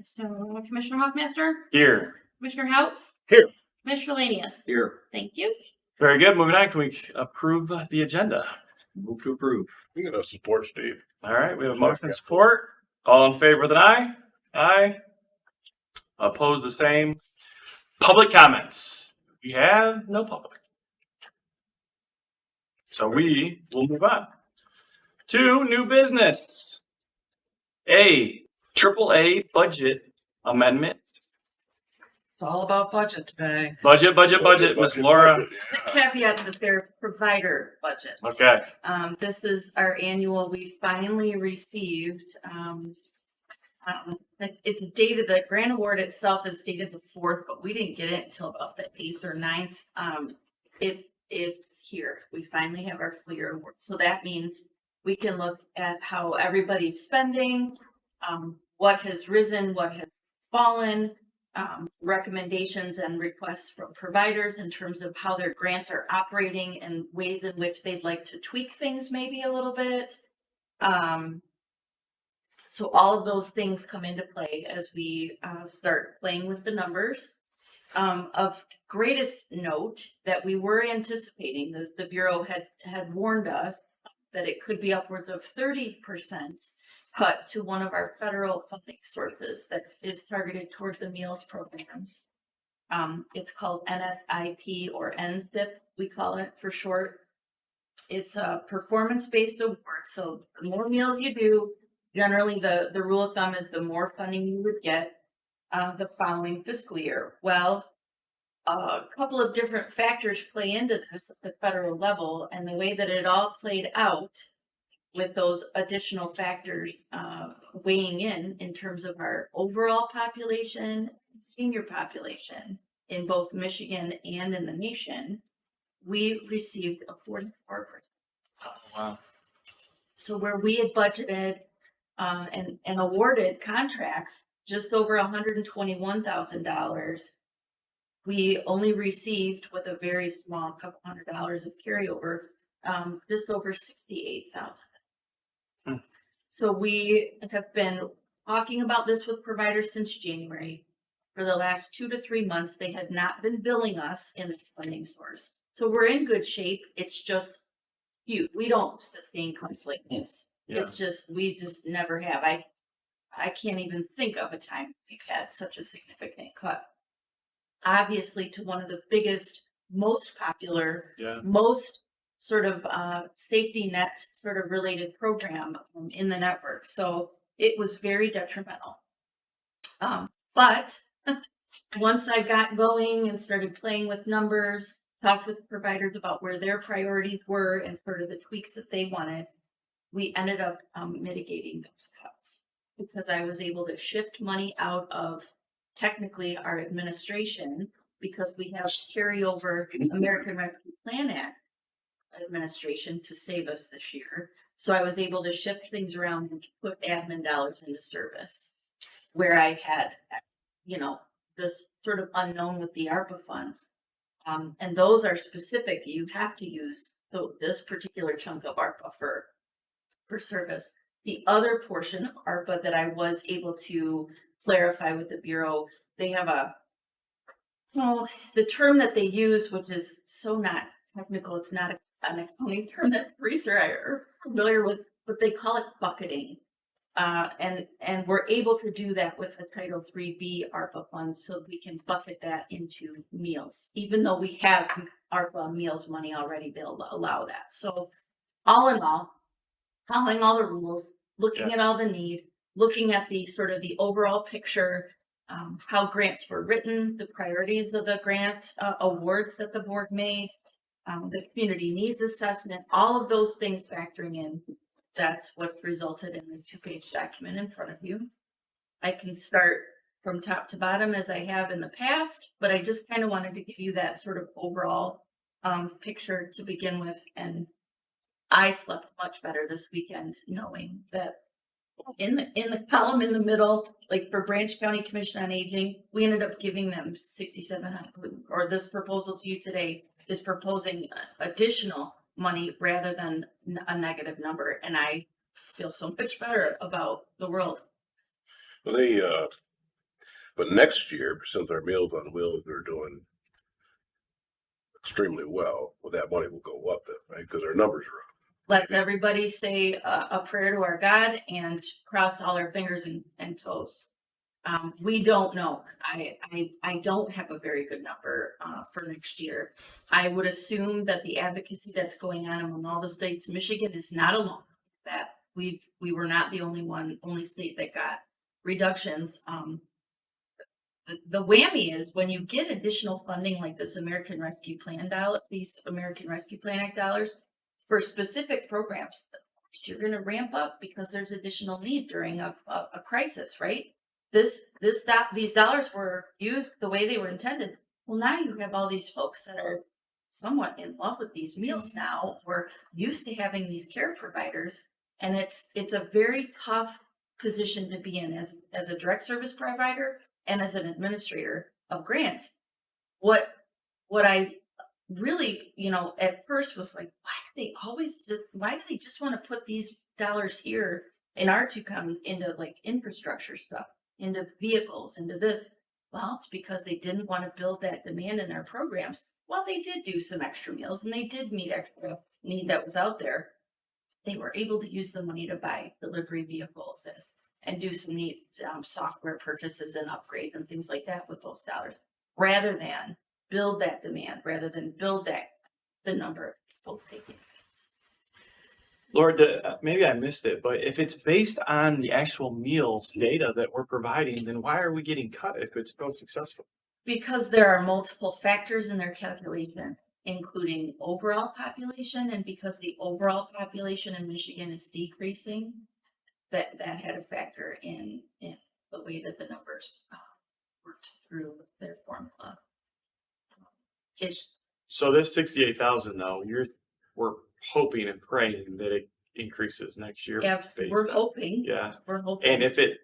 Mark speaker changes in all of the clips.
Speaker 1: So Commissioner Hoffmaster,
Speaker 2: Here.
Speaker 1: Commissioner Houts,
Speaker 3: Here.
Speaker 1: Commissioner Lanius.
Speaker 3: Here.
Speaker 1: Thank you.
Speaker 2: Very good. Moving on. Can we approve the agenda?
Speaker 3: Move to approve. I'm gonna support Steve.
Speaker 2: All right. We have a motion and support. All in favor with an aye? Aye. Opposed, the same. Public comments. We have no public. So we will move on to new business. AAA budget amendment.
Speaker 4: It's all about budget today.
Speaker 2: Budget. Miss Laura.
Speaker 4: The caveat is their provider budgets.
Speaker 2: Okay.
Speaker 4: This is our annual. We finally received. It's dated. The grant award itself is dated the 4th, but we didn't get it until about the 8th or 9th. It's here. We finally have our full year award. So that means we can look at how everybody's spending, what has risen, what has fallen, recommendations and requests from providers in terms of how their grants are operating and ways in which they'd like to tweak things maybe a little bit. So all of those things come into play as we start playing with the numbers. Of greatest note that we were anticipating, the Bureau had warned us that it could be upwards of 30% cut to one of our federal funding sources that is targeted toward the meals programs. It's called NSIP or NSIP, we call it for short. It's a performance-based award. So the more meals you do, generally the rule of thumb is the more funding you would get the following fiscal year. Well, a couple of different factors play into this at the federal level, and the way that it all played out with those additional factors weighing in terms of our overall population, senior population in both Michigan and in the nation, we received a 44%.
Speaker 2: Oh, wow. So
Speaker 4: where we had budgeted and awarded contracts just over $121,000, we only received, with a very small couple $100 of carryover, just over $68,000. So we have been talking about this with providers since January. For the last 2 to 3 months, they had not been billing us in the funding source. So we're in good shape. It's just huge. We don't sustain cuts like this. Yeah. It's just, we just never have. I can't even think of a time we've had such a significant cut. Obviously, to one of the biggest, most popular, most sort of safety net sort of related program in the network. So it was very detrimental. But once I got going and started playing with numbers, talked with providers about where their priorities were and sort of the tweaks that they wanted, we ended up mitigating those cuts because I was able to shift money out of technically our administration because we have carryover American Rescue Plan Act administration to save us this year. So I was able to shift things around and put admin dollars into service where I had, this sort of unknown with the ARPA funds. And those are specific. You have to use this particular chunk of ARPA for service. The other portion of ARPA that I was able to clarify with the Bureau, they have the term that they use, which is so not technical, it's not an accounting term that Teresa and I are familiar with, but they call it bucketing. And we're able to do that with the Title IIIB ARPA funds, so we can bucket that into meals, even though we have ARPA meals money already, they'll allow that. So all in all, following all the rules, looking at all the need, looking at the sort of the overall picture, how grants were written, the priorities of the grant awards that the board made, the community needs assessment, all of those things factoring in. That's what's resulted in the 2-page document in front of you. I can start from top to bottom as I have in the past, but I just kind of wanted to give you that sort of overall picture to begin with. And I slept much better this weekend knowing that in the column in the middle, like for Branch County Commission on Aging, we ended up giving them $6,700, or this proposal to you today is proposing additional money rather than a negative number. And I feel so much better about the world.
Speaker 3: They But next year, since our Meals on Wheels are doing extremely well, well, that money will go up then, right? Because our numbers are up.
Speaker 4: Let's everybody say a prayer to our God and cross all our fingers and toes. We don't know. I don't have a very good number for next year. I would assume that the advocacy that's going on among all the states, Michigan is not alone. That we were not the only state that got reductions. The whammy is when you get additional funding like this American Rescue Plan these American Rescue Plan Act dollars for specific programs, of course you're going to ramp up because there's additional need during a crisis, right? These dollars were used the way they were intended. Well, now you have all these folks that are somewhat in love with these meals now. We're used to having these care providers, and it's a very tough position to be in as a direct service provider and as an administrator of grants. What I really, at first was like, why do they just want to put these dollars here in our two counties into like infrastructure stuff, into vehicles, into this? Well, it's because they didn't want to build that demand in their programs. Well, they did do some extra meals and they did meet extra need that was out there. They were able to use the money to buy delivery vehicles and do some neat software purchases and upgrades and things like that with those dollars, rather than build that demand, rather than build the number of people taking it.
Speaker 2: Lord, maybe I missed it, but if it's based on the actual meals data that we're providing, then why are we getting cut if it's so successful?
Speaker 4: Because there are multiple factors in their calculation, including overall population, and because the overall population in Michigan is decreasing, that had a factor in the way that the numbers worked through their formula.
Speaker 2: So this 68,000 though, we're hoping and praying that it increases next year.
Speaker 4: Yeah, we're hoping.
Speaker 2: Yeah.
Speaker 4: We're hoping.
Speaker 2: And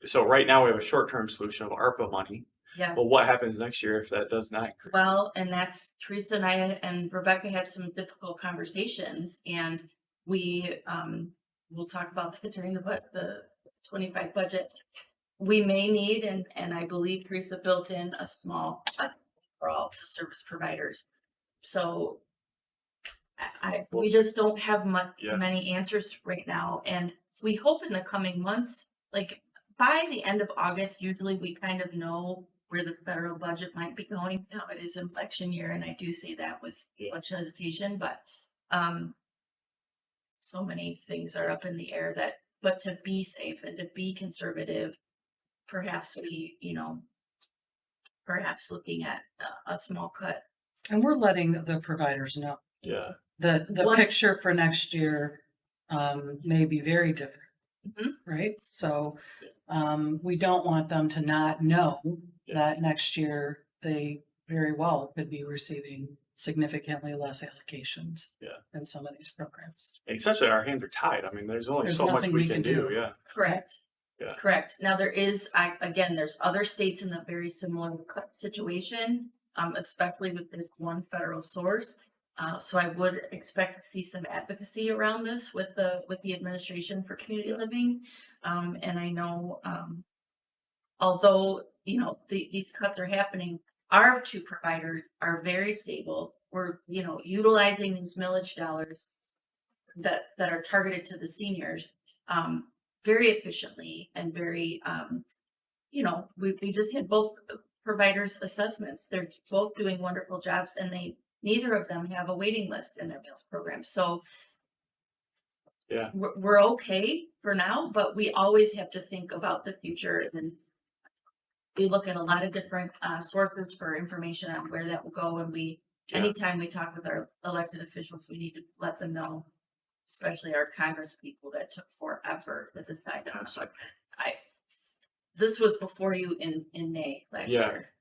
Speaker 2: so right now we have a short-term solution of ARPA money.
Speaker 4: Yes.
Speaker 2: But what happens next year if that does not increase?
Speaker 4: Well, and that's Teresa and I and Rebecca had some difficult conversations, and we'll talk about that during the 25 budget. We may need, and I believe Teresa built in a small cut for all service providers. So we just don't have many answers right now, and we hope in the coming months, like by the end of August, usually we kind of know where the federal budget might be going. Now it is election year, and I do say that with much hesitation, but so many things are up in the air but to be safe and to be conservative, perhaps perhaps looking at a small cut.
Speaker 5: And we're letting the providers know.
Speaker 2: Yeah.
Speaker 5: The picture for next year may be very different, right? So we don't want them to not know that next year they very well could be receiving significantly less allocations in some of these programs.
Speaker 2: Essentially, our hands are tied. I mean, there's only so much we can do. Yeah.
Speaker 4: Correct.
Speaker 2: Yeah.
Speaker 4: Correct. Now there's other states in a very similar situation, especially with this one federal source. So I would expect to see some advocacy around this with the administration for community living. And I know, although, these cuts are happening, our two providers are very stable. We're, utilizing these millage dollars that are targeted to the seniors, very efficiently and very, we just had both providers assessments. They're both doing wonderful jobs, and neither of them have a waiting list in their meals program. So
Speaker 2: yeah,
Speaker 4: we're okay for now, but we always have to think about the future, and we look at a lot of different sources for information on where that will go. And anytime we talk with our elected officials, we need to let them know, especially our Congress people that took forever to decide on. This was before you in May last year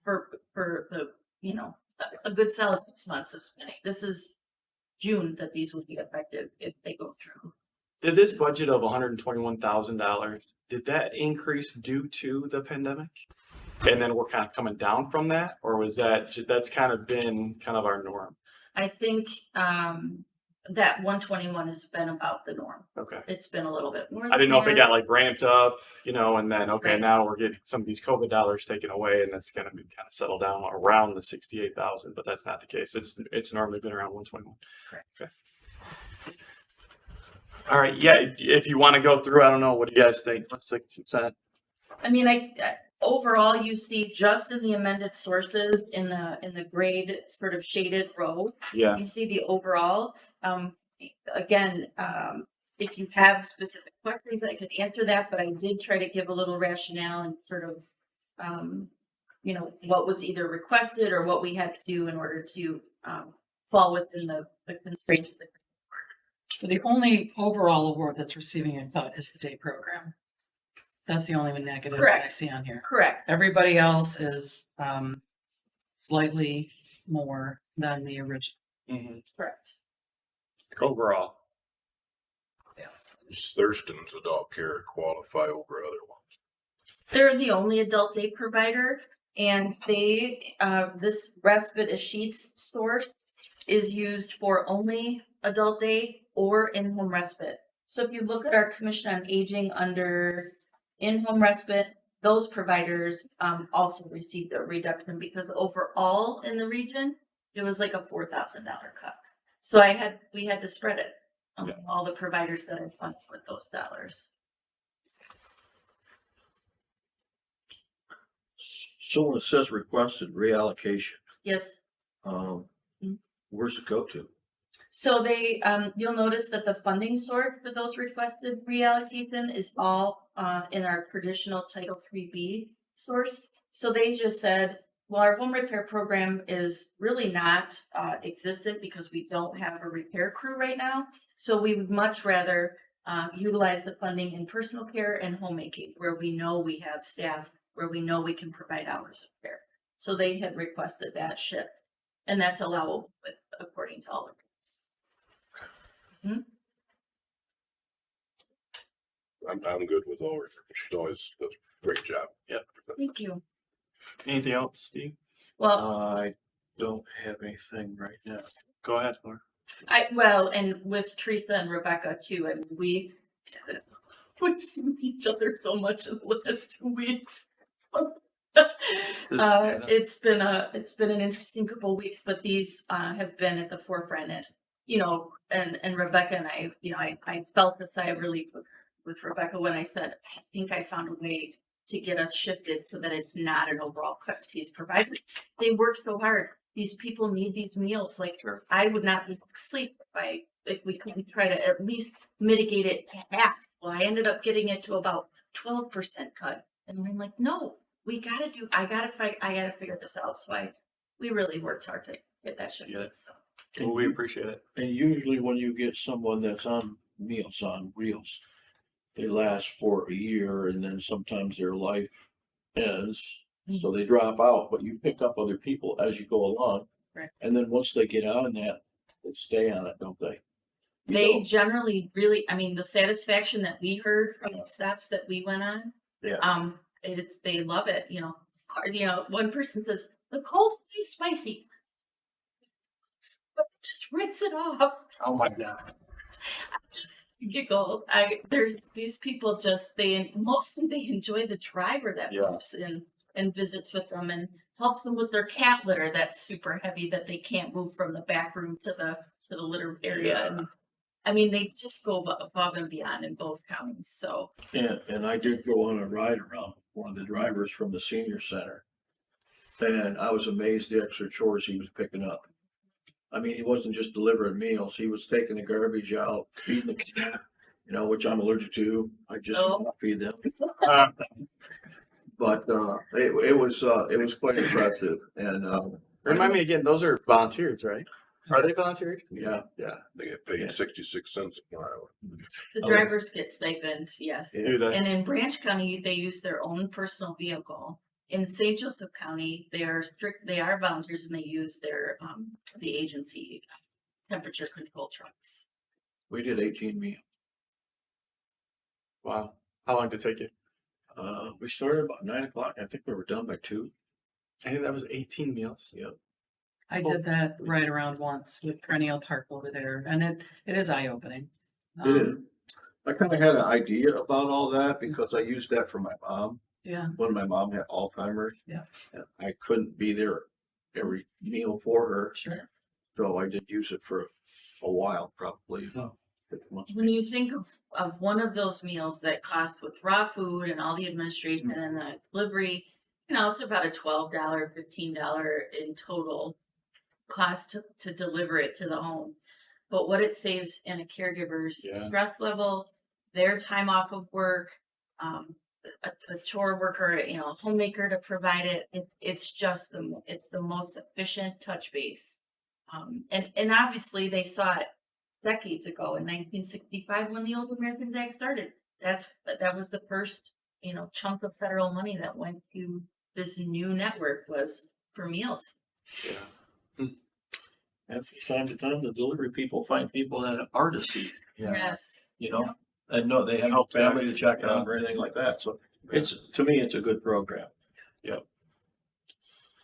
Speaker 4: for the, a good solid 6 months of spending. This is June that these will be effective if they go through.
Speaker 2: Did this budget of $121,000, did that increase due to the pandemic? And then we're kind of coming down from that? Or was that's kind of been kind of our norm?
Speaker 4: I think that 121 has been about the norm.
Speaker 2: Okay.
Speaker 4: It's been a little bit more.
Speaker 2: I didn't know if it
Speaker 4: than
Speaker 2: got like ramped up, you know, and then okay,
Speaker 4: Right.
Speaker 2: now we're getting some of these COVID dollars taken away, and that's gonna be kind of settled down around the 68,000. But that's not the case. It's normally been around 121.
Speaker 4: Correct.
Speaker 2: Okay. All right. Yeah. If you want to go through, I don't know. What do you guys think? What's the consent?
Speaker 4: I mean, overall, you see just in the amended sources in the grade sort of shaded row,
Speaker 2: Yeah.
Speaker 4: you see the overall. Again, if you have specific questions, I could answer that, but I did try to give a little rationale and sort of, you know, what was either requested or what we had to do in order to fall within the constraints.
Speaker 5: So the only overall award that's receiving a cut is the day program. That's the only negative that I
Speaker 4: Correct.
Speaker 5: see on here.
Speaker 4: Correct.
Speaker 5: Everybody else is slightly more than the original.
Speaker 2: Mm-hmm.
Speaker 4: Correct.
Speaker 2: Overall.
Speaker 5: Yes.
Speaker 3: Does Thurston's adult care qualify over other ones?
Speaker 4: They're the only adult day provider, and they this respite as sheets source is used for only adult day or in-home respite. So if you look at our Commission on Aging under in-home respite, those providers also received a reduction because overall in the region it was like a $4,000 cut. So we had to spread it on all the providers that are funded with those dollars.
Speaker 6: So when it says requested reallocation,
Speaker 4: Yes.
Speaker 6: where's it go to?
Speaker 4: So they, you'll notice that the funding source for those requested reallocation is all in our traditional Title IIIB source. So they just said, well, our home repair program is really not existent because we don't have a repair crew right now. So we would much rather utilize the funding in personal care and homemaking, where we know we have staff, where we know we can provide hours of care. So they had requested that shift, and that's allowable according to all of
Speaker 3: I'm good with all her. She's always does a great job.
Speaker 2: Yep.
Speaker 4: Thank you.
Speaker 2: Anything else, Steve?
Speaker 4: Well,
Speaker 6: I don't have anything right now.
Speaker 2: Go ahead, Laura.
Speaker 4: and with Teresa and Rebecca too, and we've seen each other so much in the last 2 weeks. It's been an interesting couple of weeks, but these have been at the forefront, and you know, and Rebecca and I, you know, I felt the sigh of relief with Rebecca when I said, I think I found a way to get us shifted so that it's not an overall cut to these providers. They work so hard. These people need these meals. Like I would not be asleep if we couldn't try to at least mitigate it to half. Well, I ended up getting it to about 12% cut, and I'm like, no, I gotta figure this out. So we really worked hard to get that shifted. So.
Speaker 2: Well, we appreciate it.
Speaker 6: And usually when you get someone that's on meals, on reels, they last for a year and then sometimes their life ends. So they drop out, but you pick up other people as you go along.
Speaker 4: Right.
Speaker 6: And then once they get on that, they stay on it, don't they?
Speaker 4: They generally really, I mean, the satisfaction that we heard from the steps that we went on,
Speaker 6: Yeah.
Speaker 4: they love it. You know, one person says the coleslaw is spicy, but just rinse it off.
Speaker 2: Oh my God.
Speaker 4: Just giggle. There's these people mostly they enjoy the driver that comes in and visits with them and helps them with their cat litter that's super heavy that they can't move from the back room to the litter area.
Speaker 2: Yeah.
Speaker 4: And I mean, they just go above and beyond in both counties. So
Speaker 6: And I did go on a ride around with one of the drivers from the senior center. And I was amazed the extra chores he was picking up. I mean, he wasn't just delivering meals. He was taking the garbage out, feeding the cat, you know, which I'm allergic to. I just not feed them. But it was quite impressive. And
Speaker 2: Remind me again, those are volunteers, right? Are they volunteered?
Speaker 6: yeah,
Speaker 3: They get paid 66 cents a mile.
Speaker 4: the drivers get stipends, yes.
Speaker 2: Do they?
Speaker 4: And in Branch County, they use their own personal vehicle. In St. Joseph County, they are volunteers and they use their the agency temperature control trucks.
Speaker 6: we did 18 meals.
Speaker 2: Wow. How long did it take you?
Speaker 6: We started about 9 o'clock. I think we were done by 2.
Speaker 2: I think that was 18 meals.
Speaker 6: Yep.
Speaker 5: I did that right around once with Perennial Park over there, and it is eye-opening.
Speaker 6: It is. I kind of had an idea about all that because I used that for my mom
Speaker 5: Yeah,
Speaker 6: when my mom had Alzheimer's.
Speaker 5: Yeah.
Speaker 6: And I couldn't be there every meal for her,
Speaker 5: sure.
Speaker 6: so I did use it for a while, probably. 6 months.
Speaker 4: When you think of one of those meals that cost with raw food and all the administration and the delivery, it's about a $12, $15 in total cost to deliver it to the home. But what it saves in a caregiver's
Speaker 2: Yeah.
Speaker 4: stress level, their time off of work, a chore worker, a homemaker to provide it, it's just it's the most efficient touch base. And obviously they saw it decades ago in 1965 when the Old Americans Act started. That was the first, chunk of federal money that went to this new network was for meals.
Speaker 6: And from time to time, the delivery people find people that are deceased,
Speaker 4: Yes.
Speaker 6: and no, they have no
Speaker 2: Help
Speaker 6: family to
Speaker 2: backs,
Speaker 6: check
Speaker 2: yeah.
Speaker 6: on or anything like that. So to me, it's a good program.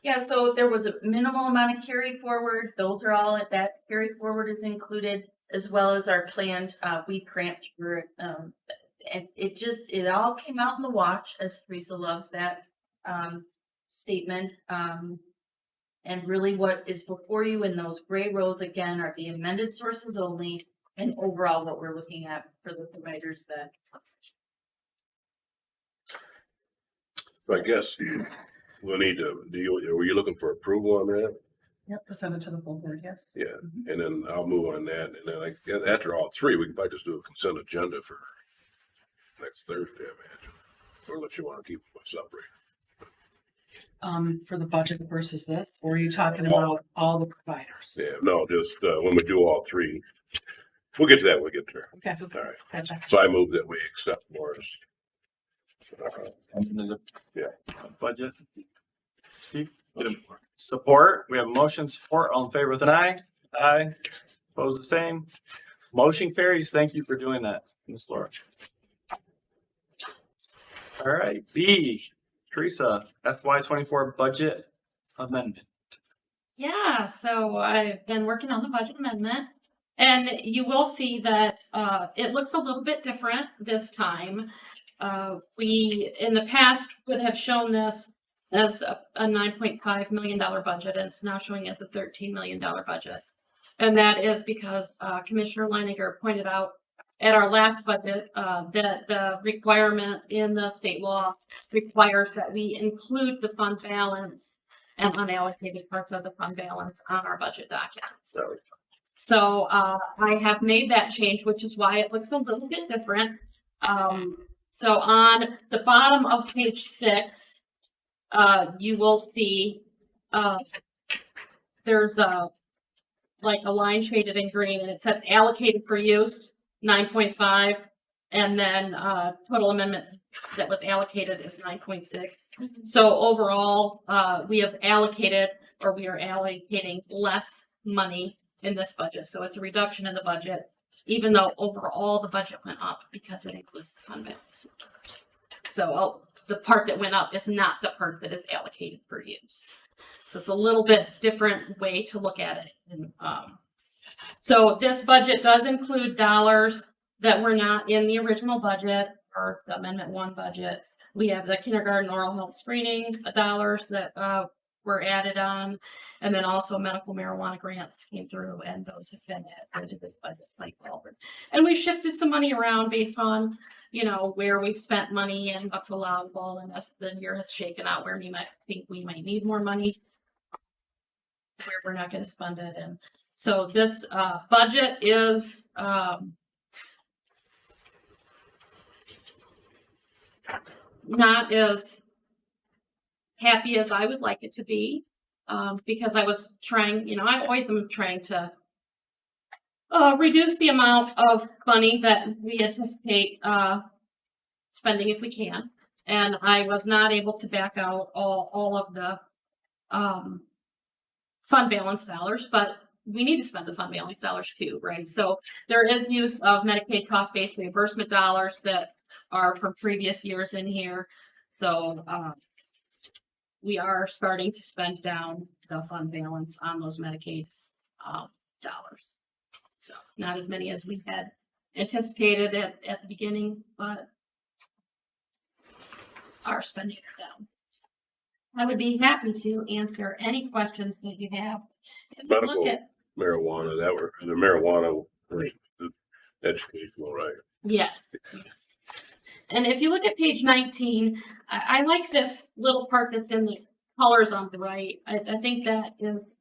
Speaker 4: Yeah, so there was a minimal amount of carry forward. Those are all that carry forward is included, as well as our planned weed transfer. And it all came out in the wash, as Teresa loves that statement. And really what is before you in those gray rows again are the amended sources only, and overall what we're looking at for the providers that.
Speaker 3: So I guess we'll need to, were you looking for approval on that?
Speaker 5: Yep, to send it to the full board, yes.
Speaker 3: Yeah, and then I'll move on that, and then I guess after all three, we can probably just do a consent agenda for next Thursday, I imagine. Or unless you want to keep them separate.
Speaker 5: For the budget versus this, or are you talking about all the providers?
Speaker 3: Yeah, no, just, when we do all three, we'll get to that when we get there.
Speaker 5: Okay,
Speaker 3: All right,
Speaker 5: gotcha.
Speaker 3: so I move that we accept Laura's. Yeah.
Speaker 2: Budget. Steve, support. We have motion support. All in favor with an aye. Aye. Opposed the same. Motion carries. Thank you for doing that, Ms. Laura. All right, B, Teresa, FY24 budget amendment.
Speaker 1: Yeah, so I've been working on the budget amendment, and you will see that it looks a little bit different this time. We, in the past, would have shown this as a $9.5 million budget, and it's now showing as a $13 million budget. And that is because Commissioner Leininger pointed out at our last budget that the requirement in the state law requires that we include the fund balance and unallocated parts of the fund balance on our budget documents. So I have made that change, which is why it looks a little bit different. So on the bottom of page 6, you will see there's a line shaded in green, and it says allocated for use 9.5, and then total amendment that was allocated is 9.6. So overall, we have allocated, or we are allocating less money in this budget. So it's a reduction in the budget, even though overall the budget went up because it includes the fund balance. So the part that went up is not the part that is allocated for use. So it's a little bit different way to look at it. And, so this budget does include dollars that were not in the original budget or the Amendment 1 budget. We have the kindergarten oral health screening dollars that were added on, and then also medical marijuana grants came through, and those have been added to this budget cycle. And we've shifted some money around based on, where we've spent money and what's allowable, and as the year has shaken out, where we might think we might need more money, where we're not going to spend it. And so this budget is not as happy as I would like it to be, because I was trying, I always am trying to reduce the amount of money that we anticipate spending if we can. And I was not able to back out all of the fund balance dollars, but we need to spend the fund balance dollars too, right? So there is use of Medicaid cost-based reimbursement dollars that are from previous years in here. So we are starting to spend down the fund balance on those Medicaid dollars. So not as many as we had anticipated at the beginning, but are spending it down. I would be happy to answer any questions that you have. If you look
Speaker 3: Medical
Speaker 1: at,
Speaker 3: marijuana, that were, the marijuana, the educational, right?
Speaker 1: yes, yes. And if you look at page 19, I like this little part that's in the colors on the right. I think that is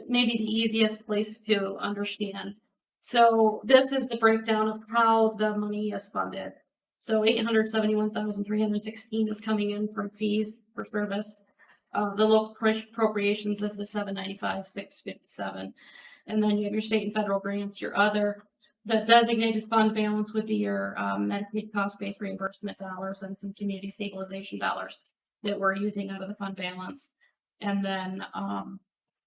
Speaker 1: maybe the easiest place to understand. So this is the breakdown of how the money is funded. So 871,316 is coming in from fees for service. The local appropriations is the 795,657. And then you have your state and federal grants, your other. The designated fund balance would be your Medicaid cost-based reimbursement dollars and some community stabilization dollars that we're using out of the fund balance. And then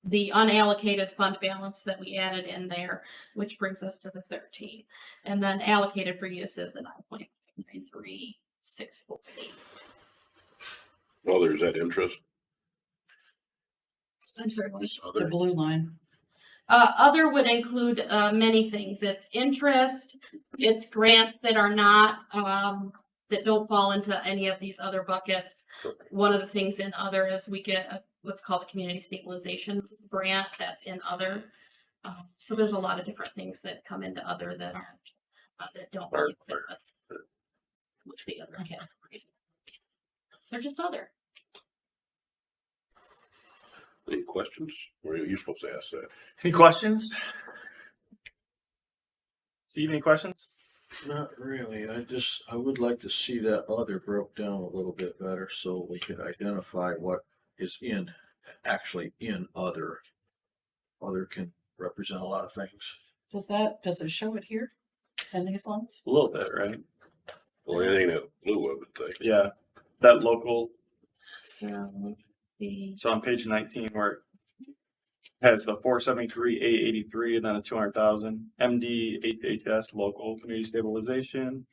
Speaker 1: the unallocated fund balance that we added in there, which brings us to the 13. And then allocated for use is the 9.93648.
Speaker 3: Well, there's that interest.
Speaker 1: I'm sorry, what?
Speaker 5: The
Speaker 3: Other,
Speaker 5: blue line.
Speaker 1: Other would include many things. It's interest, it's grants that are not, that don't fall into any of these other buckets. One of the things in other is we get what's called the community stabilization grant that's in other. So there's a lot of different things that come into other that aren't, that don't really fit with the other categories. They're just other.
Speaker 3: any questions? Or are you supposed to ask that?
Speaker 2: Any questions? Steve, any questions?
Speaker 6: Not really. I would like to see that other broke down a little bit better so we could identify what is actually in other. Other can represent a lot of things.
Speaker 5: Does it show it here in these lines?
Speaker 2: A little bit, right?
Speaker 3: Or anything that blue, I would think.
Speaker 2: Yeah, that local.
Speaker 1: So the,
Speaker 2: So on page 19 where it has the 473, 883, and then a 200,000 MD, HHS, local community stabilization.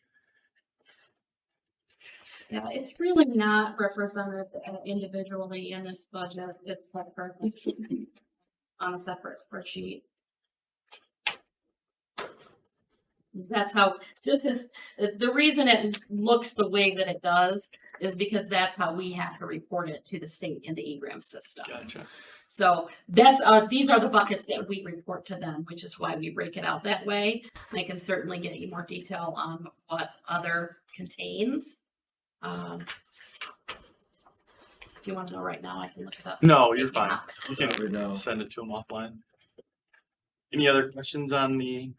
Speaker 1: yeah, it's really not represented individually in this budget. It's separate on a separate spreadsheet. That's how this is. The reason it looks the way that it does is because that's how we have to report it to the state in the EGRAM system.
Speaker 2: Gotcha.
Speaker 1: So these are the buckets that we report to them, which is why we break it out that way. I can certainly get you more detail on what other contains. If you want to know right now, I can look it up.
Speaker 2: No,
Speaker 1: Take
Speaker 2: you're
Speaker 1: it
Speaker 2: fine.
Speaker 1: out.
Speaker 2: You can
Speaker 6: Right now.
Speaker 2: send it to them offline. Any other questions on the?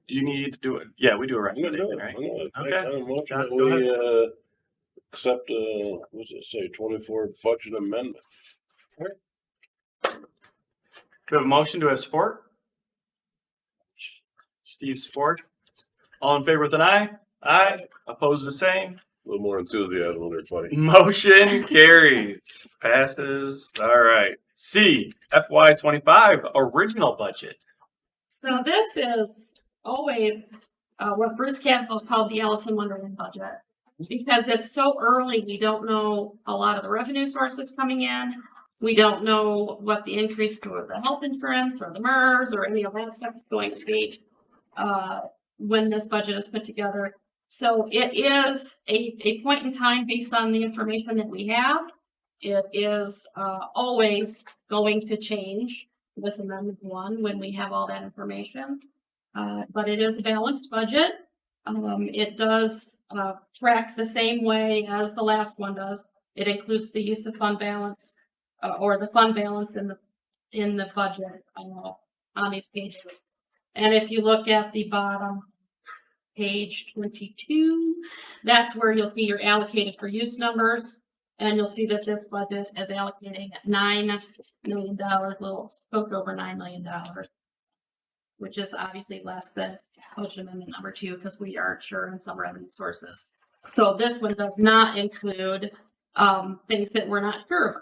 Speaker 2: Do you need to do it? Yeah, we do a
Speaker 3: I'm gonna do
Speaker 2: recommendation,
Speaker 3: it.
Speaker 2: right?
Speaker 3: I'm gonna
Speaker 2: Okay.
Speaker 3: make a motion
Speaker 2: John,
Speaker 3: that
Speaker 2: go
Speaker 3: we, accept, what's it say, 24 budget amendment.
Speaker 2: Do we have a motion? Do we have support? Steve support. All in favor with an eye? Aye. Opposed the same.
Speaker 3: A little more enthusiasm there, buddy.
Speaker 2: Motion carries. Passes. All right. C, FY 25 original budget.
Speaker 1: So this is always what Bruce Caswell's called the Alice in Wonderland budget. Because it's so early, we don't know a lot of the revenue sources coming in. We don't know what the increase for the health insurance or the MERS or any of that stuff is going to be when this budget is put together. So it is a point in time based on the information that we have. It is always going to change with Amendment 1 when we have all that information. But it is a balanced budget. It does track the same way as the last one does. It includes the use of fund balance or the fund balance in the budget on these pages. And if you look at the bottom, page 22, that's where you'll see your allocated for use numbers. And you'll see that this budget is allocating $9 million, little spoke over $9 million, which is obviously less than budget amendment number 2 because we aren't sure in some revenue sources. So this one does not include things that we're not sure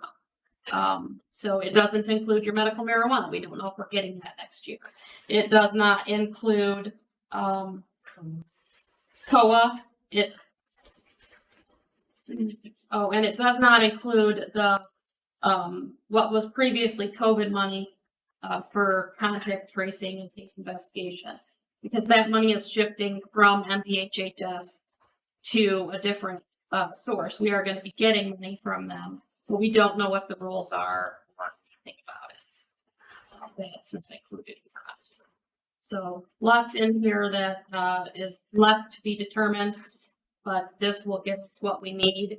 Speaker 1: about. So it doesn't include your medical marijuana. We don't know if we're getting that next year. It does not include COA. Oh, and it does not include the, what was previously COVID money, for contact tracing and case investigation. Because that money is shifting from MPHHS to a different, source. We are gonna be getting money from them, but we don't know what the rules are or anything about it. That's not included in the cost. So lots in here that, is left to be determined, but this will give us what we need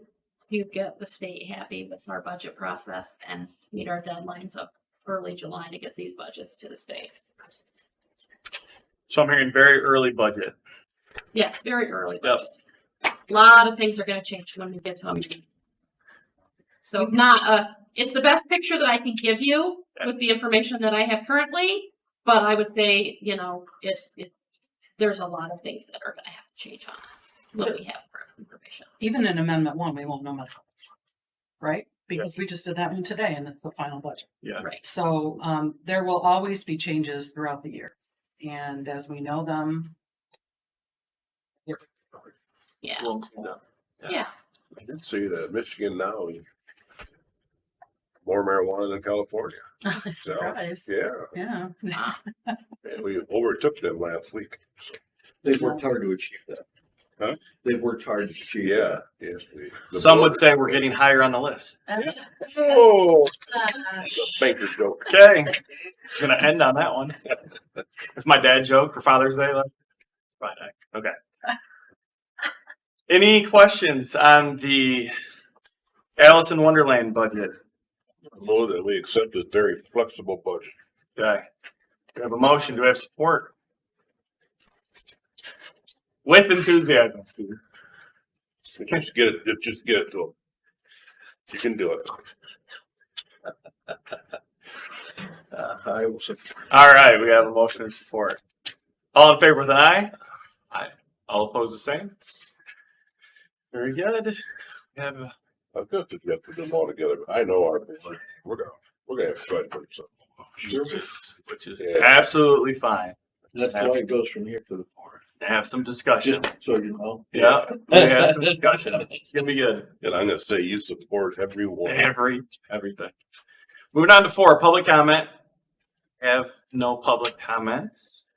Speaker 1: to get the state happy with our budget process and meet our deadlines of early July to get these budgets to the state.
Speaker 2: So I'm hearing very early budget.
Speaker 1: Yes, very early.
Speaker 2: Yep.
Speaker 1: A lot of things are gonna change when we get to them. So not, it's the best picture that I can give you with the information that I have currently, but I would say, you know, there's a lot of things that are gonna have to change on what we have for information.
Speaker 5: Even in Amendment 1, we won't know much, right? Because we just did that one today and it's the final budget.
Speaker 2: Yeah.
Speaker 1: Right.
Speaker 5: So there will always be changes throughout the year. And as we know them,
Speaker 1: Yeah.
Speaker 2: Well,
Speaker 1: Yeah.
Speaker 3: I did see that Michigan now is more marijuana than California. So,
Speaker 5: surprise.
Speaker 3: yeah,
Speaker 5: Yeah.
Speaker 3: and we overtook them last week.
Speaker 6: They've worked hard to achieve that.
Speaker 3: Huh?
Speaker 6: They've worked hard to achieve
Speaker 3: Yeah,
Speaker 6: that.
Speaker 3: yeah.
Speaker 2: Some would say we're getting higher on the list.
Speaker 3: Oh, that's a banker joke.
Speaker 2: Okay, gonna end on that one. It's my dad joke for Father's Day. Friday. Okay. Any questions on the Alice in Wonderland budget?
Speaker 3: More that we accept a very flexible budget.
Speaker 2: Okay. We have a motion. Do we have support? With enthusiasm, Steve.
Speaker 3: Just get it, just get it to them. You can do it.
Speaker 6: I will support.
Speaker 2: All right, we have a motion and support. All in favor with an aye? Aye. All opposed the same? Very good. We have a
Speaker 3: I've got to get them all together. I know we're gonna have to try to put something.
Speaker 2: which is
Speaker 3: Yeah.
Speaker 2: absolutely fine.
Speaker 6: That's why it goes from here to the board.
Speaker 2: Have some discussion.
Speaker 6: So you know.
Speaker 2: Yeah, we have some discussion. It's gonna be good.
Speaker 3: And I'm gonna say you support everyone.
Speaker 2: Everything. Moving on to 4, public comment. Have no public comments.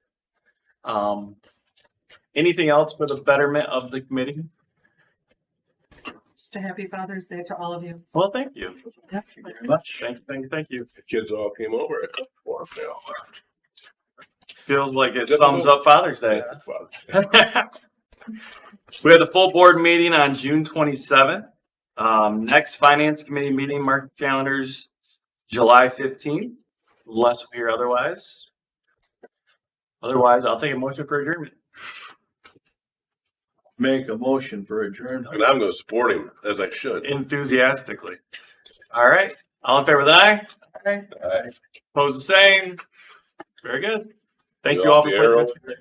Speaker 2: Anything else for the betterment of the committee?
Speaker 5: Just a happy Father's Day to all of you.
Speaker 2: Well, thank you.
Speaker 5: Yep.
Speaker 2: Thank you very much. Thank you.
Speaker 3: The kids all came over at the farm now.
Speaker 2: Feels like it sums up Father's Day.
Speaker 3: Yeah, Father's Day.
Speaker 2: We had the full board meeting on June 27th. Next finance committee meeting, mark calendars, July 15th. Unless we hear otherwise. Otherwise, I'll take a motion for adjournment.
Speaker 6: Make a motion for adjournment.
Speaker 3: And I'm gonna support him as I should.
Speaker 2: Enthusiastically. All right. All in favor with an aye? Aye.
Speaker 3: Aye.
Speaker 2: Opposed the same. Very good. Thank
Speaker 3: You
Speaker 2: you all
Speaker 3: off
Speaker 2: for
Speaker 3: the
Speaker 2: putting
Speaker 3: arrow?
Speaker 2: that together.